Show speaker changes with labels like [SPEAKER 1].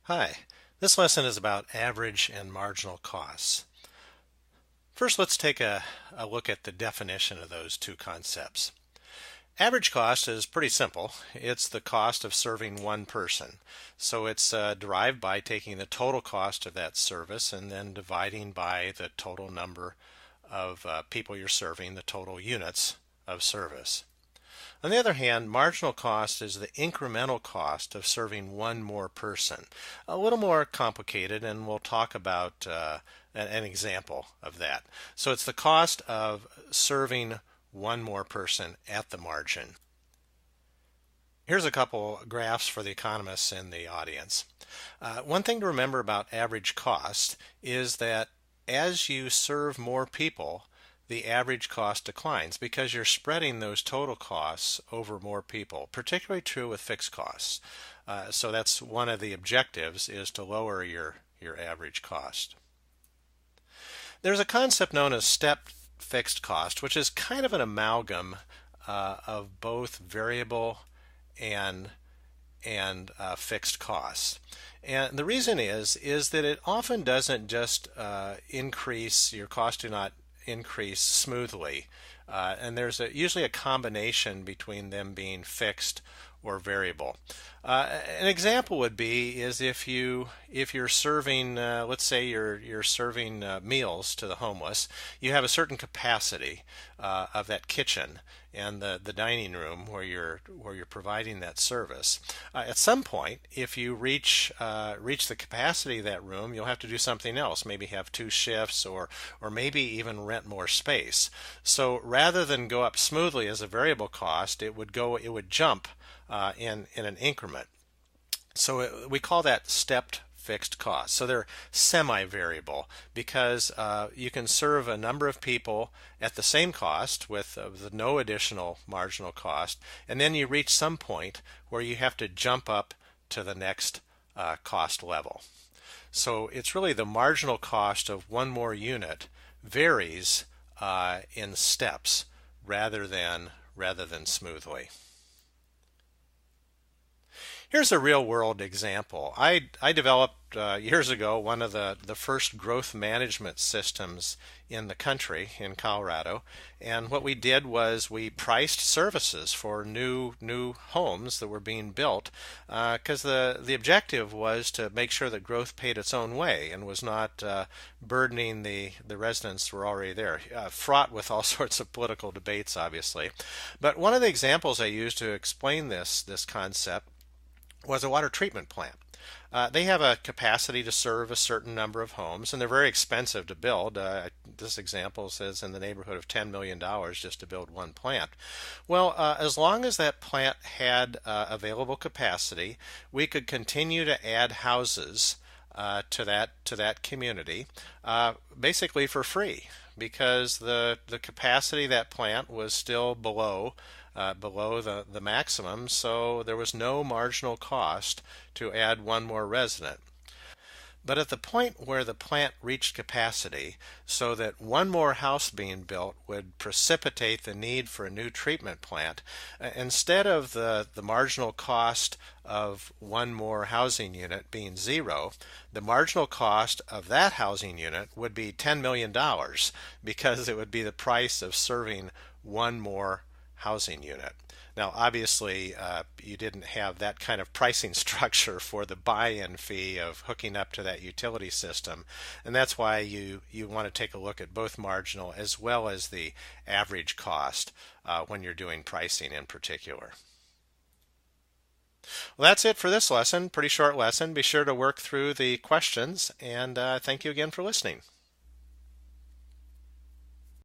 [SPEAKER 1] Hi, this lesson is about average and marginal costs. First, let's take a look at the definition of those two concepts. Average cost is pretty simple. It's the cost of serving one person. So it's derived by taking the total cost of that service and then dividing by the total number of people you're serving, the total units of service. On the other hand, marginal cost is the incremental cost of serving one more person. A little more complicated, and we'll talk about an example of that. So it's the cost of serving one more person at the margin. Here's a couple graphs for the economists in the audience. One thing to remember about average cost is that as you serve more people, the average cost declines because you're spreading those total costs over more people, particularly true with fixed costs. So that's one of the objectives, is to lower your average cost. There's a concept known as step fixed cost, which is kind of an amalgam of both variable and fixed costs. And the reason is that it often doesn't just increase, your costs do not increase smoothly. And there's usually a combination between them being fixed or variable. An example would be is if you're serving, let's say you're serving meals to the homeless, you have a certain capacity of that kitchen and the dining room where you're providing that service. At some point, if you reach the capacity of that room, you'll have to do something else. Maybe have two shifts, or maybe even rent more space. So rather than go up smoothly as a variable cost, it would jump in an increment. So we call that stepped fixed costs. So they're semi-variable because you can serve a number of people at the same cost with no additional marginal cost, and then you reach some point where you have to jump up to the next cost level. So it's really the marginal cost of one more unit varies in steps rather than smoothly. Here's a real world example. I developed years ago one of the first growth management systems in the country in Colorado, and what we did was we priced services for new homes that were being built because the objective was to make sure that growth paid its own way and was not burdening the residents who were already there, fraught with all sorts of political debates obviously. But one of the examples I used to explain this concept was a water treatment plant. They have a capacity to serve a certain number of homes, and they're very expensive to build. This example says in the neighborhood of $10 million just to build one plant. Well, as long as that plant had available capacity, we could continue to add houses to that community, basically for free, because the capacity of that plant was still below the maximum, so there was no marginal cost to add one more resident. But at the point where the plant reached capacity, so that one more house being built would precipitate the need for a new treatment plant, instead of the marginal cost of one more housing unit being zero, the marginal cost of that housing unit would be $10 million because it would be the price of serving one more housing unit. Now, obviously, you didn't have that kind of pricing structure for the buy-in fee of hooking up to that utility system, and that's why you want to take a look at both marginal as well as the average cost when you're doing pricing in particular. Well, that's it for this lesson. Pretty short lesson. Be sure to work through the questions, and thank you again for listening.